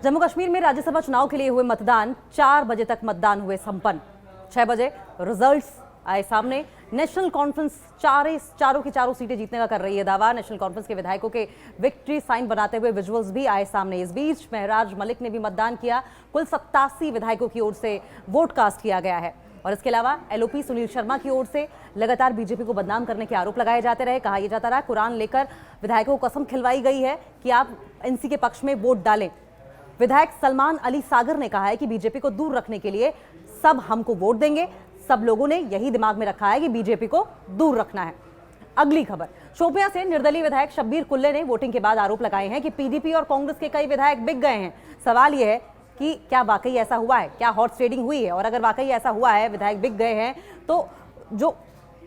जम्मू कश्मीर में राज्यसभा चुनाव के लिए हुए मतदान 4 बजे तक मतदान हुए संपन्न। 6 बजे रिजल्ट्स आए सामने। नेशनल कॉन्फ्रेंस चारों की चारों सीटें जीतने का कर रही है दावा। नेशनल कॉन्फ्रेंस के विधायकों के विक्ट्री साइन बनाते हुए विजुअल्स भी आए सामने। इस बीच महराज मलिक ने भी मतदान किया। कुल 87 विधायकों की ओर से वोट कास्ट किया गया है। और इसके अलावा एलओपी सुनील शर्मा की ओर से लगातार बीजेपी को बदनाम करने के आरोप लगाए जाते रहे। कहा यह जाता रहा कुरान लेकर विधायकों को कसम खिलवाई गई है कि आप एनसी के पक्ष में वोट डालें। विधायक सलमान अली सागर ने कहा है कि बीजेपी को दूर रखने के लिए सब हमको वोट देंगे। सब लोगों ने यही दिमाग में रखा है कि बीजेपी को दूर रखना है। अगली खबर, शोपियां से निर्दलीय विधायक शब्बीर कुल्ले ने वोटिंग के बाद आरोप लगाए हैं कि पीडीपी और कांग्रेस के कई विधायक बिक गए हैं। सवाल यह है कि क्या वाकई ऐसा हुआ है, क्या हॉर्स ट्रेडिंग हुई है, और अगर वाकई ऐसा हुआ है, विधायक बिक गए हैं, तो जो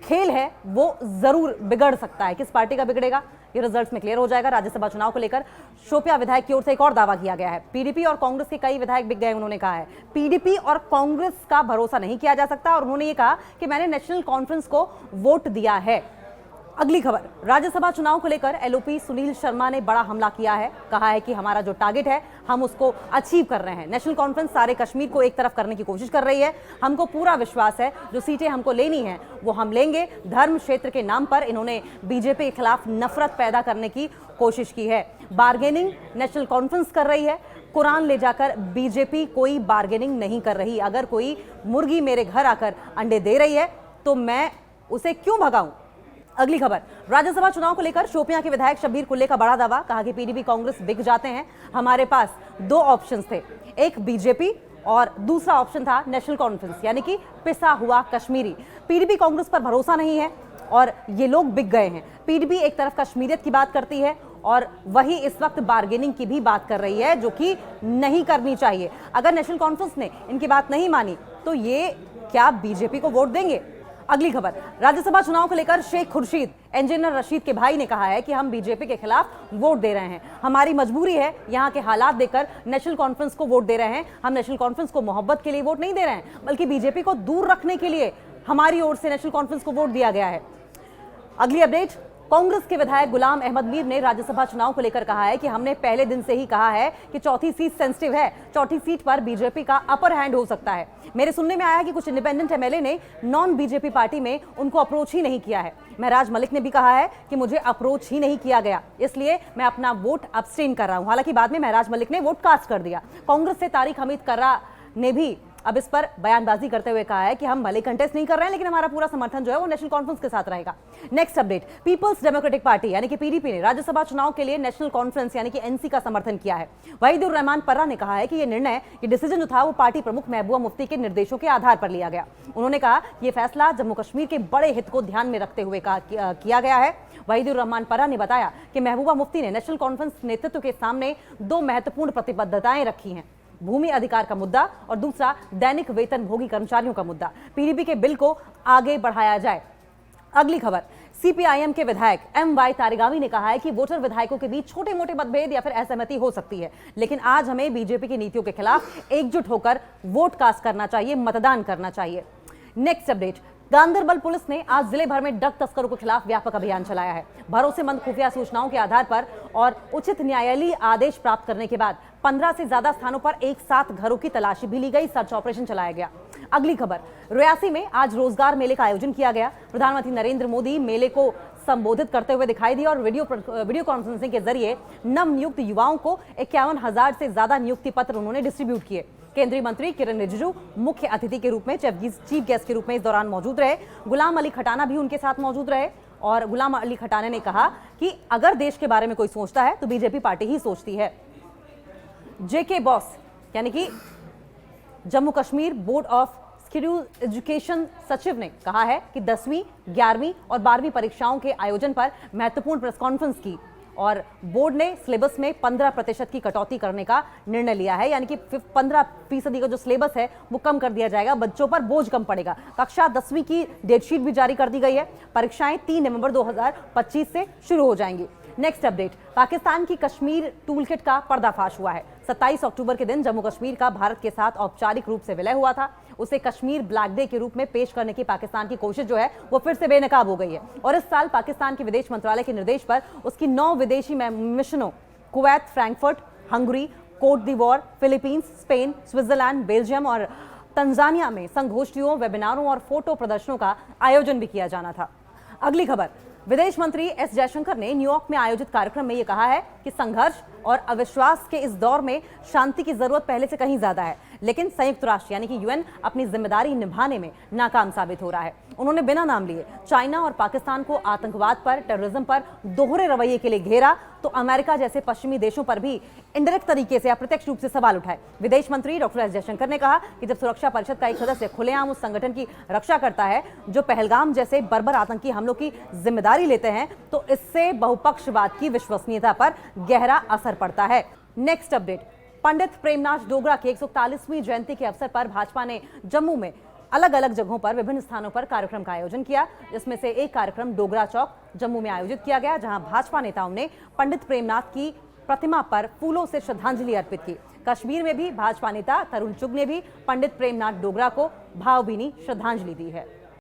खेल है वो जरूर बिगड़ सकता है। किस पार्टी का बिगड़ेगा ये रिजल्ट्स में क्लियर हो जाएगा। राज्यसभा चुनाव को लेकर शोपियां विधायक की ओर से एक और दावा किया गया है। पीडीपी और कांग्रेस के कई विधायक बिक गए। उन्होंने कहा है पीडीपी और कांग्रेस का भरोसा नहीं किया जा सकता, और उन्होंने ये कहा कि मैंने नेशनल कॉन्फ्रेंस को वोट दिया है। अगली खबर, राज्यसभा चुनाव को लेकर एलओपी सुनील शर्मा ने बड़ा हमला किया है। कहा है कि हमारा जो टारगेट है हम उसको अचीव कर रहे हैं। नेशनल कॉन्फ्रेंस सारे कश्मीर को एक तरफ करने की कोशिश कर रही है। हमको पूरा विश्वास है जो सीटें हमको लेनी है वो हम लेंगे। धर्म क्षेत्र के नाम पर इन्होंने बीजेपी के खिलाफ नफरत पैदा करने की कोशिश की है। बार्गेनिंग नेशनल कॉन्फ्रेंस कर रही है। कुरान ले जाकर बीजेपी कोई बार्गेनिंग नहीं कर रही। अगर कोई मुर्गी मेरे घर आकर अंडे दे रही है तो मैं उसे क्यों भगाऊं। अगली खबर, राज्यसभा चुनाव को लेकर शोपियां के विधायक शब्बीर कुल्ले का बड़ा दावा। कहा कि पीडीपी कांग्रेस बिक जाते हैं। हमारे पास 2 ऑप्शंस थे, एक बीजेपी और दूसरा ऑप्शन था नेशनल कॉन्फ्रेंस, यानी कि पिसा हुआ कश्मीरी। पीडीपी कांग्रेस पर भरोसा नहीं है और ये लोग बिक गए हैं। पीडीपी एक तरफ कश्मीरियत की बात करती है और वही इस वक्त बार्गेनिंग की भी बात कर रही है, जो कि नहीं करनी चाहिए। अगर नेशनल कॉन्फ्रेंस ने इनकी बात नहीं मानी तो ये क्या बीजेपी को वोट देंगे। अगली खबर, राज्यसभा चुनाव को लेकर शेख खुर्शीद इंजीनियर रशीद के भाई ने कहा है कि हम बीजेपी के खिलाफ वोट दे रहे हैं। हमारी मजबूरी है, यहाँ के हालात देखकर नेशनल कॉन्फ्रेंस को वोट दे रहे हैं। हम नेशनल कॉन्फ्रेंस को मोहब्बत के लिए वोट नहीं दे रहे हैं, बल्कि बीजेपी को दूर रखने के लिए हमारी ओर से नेशनल कॉन्फ्रेंस को वोट दिया गया है। अगली अपडेट, कांग्रेस के विधायक गुलाम अहमद मीर ने राज्यसभा चुनाव को लेकर कहा है कि हमने पहले दिन से ही कहा है कि चौथी सीट सेंसिटिव है। चौथी सीट पर बीजेपी का अपर हैंड हो सकता है। मेरे सुनने में आया कि कुछ इंडिपेंडेंट एमएलए ने नॉन बीजेपी पार्टी में उनको अप्रोच ही नहीं किया है। महराज मलिक ने भी कहा है कि मुझे अप्रोच ही नहीं किया गया, इसलिए मैं अपना वोट अब्सटेन कर रहा हूं। हालांकि बाद में महराज मलिक ने वोट कास्ट कर दिया। कांग्रेस से तारिक हमीद कर्रा ने भी अब इस पर बयानबाजी करते हुए कहा है कि हम भले कंटेस्ट नहीं कर रहे हैं, लेकिन हमारा पूरा समर्थन जो है वो नेशनल कॉन्फ्रेंस के साथ रहेगा। Next update, People's Democratic Party यानी कि पीडीपी ने राज्यसभा चुनाव के लिए नेशनल कॉन्फ्रेंस यानी कि एनसी का समर्थन किया है। वहीदुर रहमान पर्रा ने कहा है कि ये डिसीजन जो था वो पार्टी प्रमुख महबूबा मुफ्ती के निर्देशों के आधार पर लिया गया। उन्होंने कहा यह फैसला जम्मू कश्मीर के बड़े हित को ध्यान में रखते हुए किया गया है। वहीदुर रहमान पर्रा ने बताया कि महबूबा मुफ्ती ने नेशनल कॉन्फ्रेंस नेतृत्व के सामने 2 महत्वपूर्ण प्रतिबद्धताएं रखी हैं, भूमि अधिकार का मुद्दा और दूसरा दैनिक वेतन भोगी कर्मचारियों का मुद्दा। पीडीपी के बिल को आगे बढ़ाया जाए। अगली खबर, सीपीआईएम के विधायक एमवाई तारिगामी ने कहा है कि वोटर विधायकों के बीच छोटे मोटे मतभेद या फिर असहमति हो सकती है, लेकिन आज हमें बीजेपी की नीतियों के खिलाफ एकजुट होकर वोट कास्ट करना चाहिए, मतदान करना चाहिए। नेक्स्ट अपडेट, गांदरबल पुलिस ने आज जिले भर में ड्रग तस्करों के खिलाफ व्यापक अभियान चलाया है। भरोसेमंद खुफिया सूचनाओं के आधार पर और उचित न्यायालयीय आदेश प्राप्त करने के बाद 15 से ज्यादा स्थानों पर एक साथ घरों की तलाशी भी ली गई, सर्च ऑपरेशन चलाया गया। अगली खबर, रियासी में आज रोजगार मेले का आयोजन किया गया। प्रधानमंत्री नरेंद्र मोदी मेले को संबोधित करते हुए दिखाई दिए और वीडियो कॉन्फ्रेंसिंग के जरिए नव नियुक्त युवाओं को 51,000 से ज्यादा नियुक्ति पत्र उन्होंने डिस्ट्रीब्यूट किए। केंद्रीय मंत्री किरण रिजिजू मुख्य अतिथि के रूप में चीफ गेस्ट के रूप में इस दौरान मौजूद रहे। गुलाम अली खटाना भी उनके साथ मौजूद रहे और गुलाम अली खटाना ने कहा कि अगर देश के बारे में कोई सोचता है तो बीजेपी पार्टी ही सोचती है। जेके बॉस यानी कि Jammu Kashmir board of schedule education सचिव ने कहा है कि 10वीं, 11वीं और 12वीं परीक्षाओं के आयोजन पर महत्वपूर्ण प्रेस कॉन्फ्रेंस की और बोर्ड ने सिलेबस में 15% की कटौती करने का निर्णय लिया है, यानी कि 15% का जो सिलेबस है वो कम कर दिया जाएगा। बच्चों पर बोझ कम पड़ेगा। कक्षा 10वीं की डेटशीट भी जारी कर दी गई है। परीक्षाएं 3 नवंबर 2025 से शुरू हो जाएंगी। नेक्स्ट अपडेट, पाकिस्तान की कश्मीर टूलकिट का पर्दाफाश हुआ है। 27 अक्टूबर के दिन जम्मू कश्मीर का भारत के साथ औपचारिक रूप से विलय हुआ था। उसे कश्मीर ब्लैक डे के रूप में पेश करने की पाकिस्तान की कोशिश जो है वो फिर से बेनकाब हो गई है और इस साल पाकिस्तान के विदेश मंत्रालय के निर्देश पर उसकी 9 विदेशी मिशनों Kuwait, Frankfurt, Hungary, Cote d'Ivoire, Philippines, Spain, Switzerland, Belgium और तंजानिया में संगोष्ठियों, वेबिनारों और फोटो प्रदर्शनों का आयोजन भी किया जाना था। अगली खबर, विदेश मंत्री एस जयशंकर ने न्यूयॉर्क में आयोजित कार्यक्रम में यह कहा है कि संघर्ष और अविश्वास के इस दौर में शांति की जरूरत पहले से कहीं ज्यादा है, लेकिन संयुक्त राष्ट्र यानी कि यूएन अपनी जिम्मेदारी निभाने में नाकाम साबित हो रहा है। उन्होंने बिना नाम लिए चाइना और पाकिस्तान को आतंकवाद पर, टेररिज्म पर दोहरे रवैये के लिए घेरा, तो अमेरिका जैसे पश्चिमी देशों पर भी इंडायरेक्ट तरीके से, अप्रत्यक्ष रूप से सवाल उठाए। विदेश मंत्री डॉक्टर एस जयशंकर ने कहा कि जब सुरक्षा परिषद का एक सदस्य खुलेआम उस संगठन की रक्षा करता है जो पहलगाम जैसे बर्बर आतंकी हमलों की जिम्मेदारी लेते हैं, तो इससे बहुपक्षवाद की विश्वसनीयता पर गहरा असर पड़ता है। नेक्स्ट अपडेट, पंडित प्रेमनाथ डोगरा की 141वीं जयंती के अवसर पर भाजपा ने जम्मू में अलग अलग जगहों पर विभिन्न स्थानों पर कार्यक्रम का आयोजन किया, जिसमें से एक कार्यक्रम डोगरा चौक जम्मू में आयोजित किया गया, जहां भाजपा नेताओं ने पंडित प्रेमनाथ की प्रतिमा पर फूलों से श्रद्धांजलि अर्पित की। कश्मीर में भी भाजपा नेता तरुण चुग ने भी पंडित प्रेमनाथ डोगरा को भावभीनी श्रद्धांजलि दी है।